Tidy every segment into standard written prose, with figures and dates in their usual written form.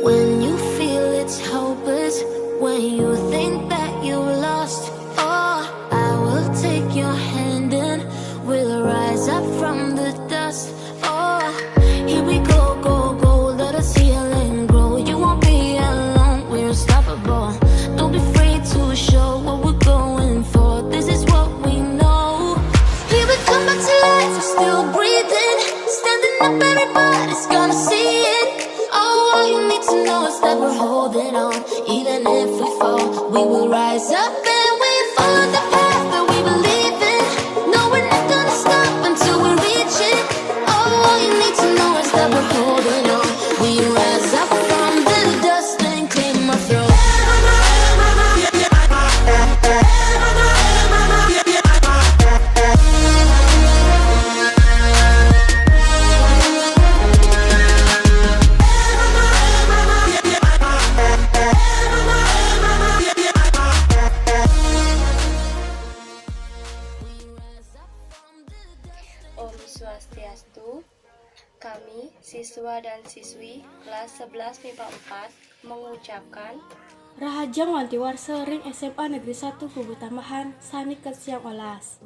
When you feel it's hopeless, when you think that you lost, oh, I will take your hand and we'll rise up from the dust. Oh, here we go, go, go, let us heal and grow. You won't be alone, we're unstoppable. Don't be afraid to show what we're going for. This is what we know. Here we come back to life, we're still breathing. Standing up, everybody's gonna see it. Oh, all you need to know is that we're holding on. Even if we fall, we will rise up and we follow the path that we believe in. No, we're not gonna stop until we reach it. Oh, all you need to know is that we're holding on. We rise up from the dust and claim our throne. Om Swastiastu. Kami, siswa dan siswi kelas 11 MIPA 4 mengucapkan Rahajang Wanti Warsering SMA Negeri 1 Kubu Tambahan Sani Kesiang Olas.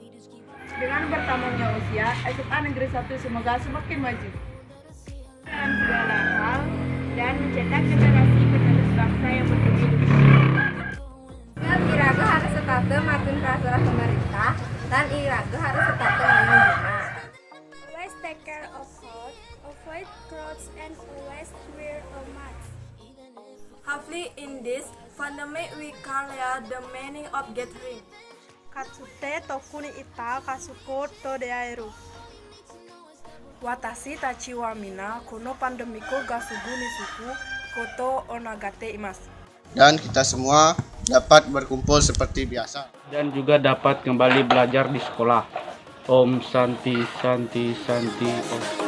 Dengan bertambahnya usia, SMA Negeri 1 semoga semakin maju dalam segala hal dan mencetak generasi penerus bangsa yang bertujuh. Dengan iraga harus tetap makin peraturan pemerintah dan iraga harus tetap menunjukkan. Always take care of health, avoid crowds, and always wear a mask. Hopefully in this pandemic we can learn the meaning of gathering. Katsute tokuni ita kasuko to deairu. Watashi tachi wa mina kono pandemiko ga sugu ni suku koto onagate imasu. Dan kita semua dapat berkumpul seperti biasa. Dan juga dapat kembali belajar di sekolah. Om Santi Santi Santi Om.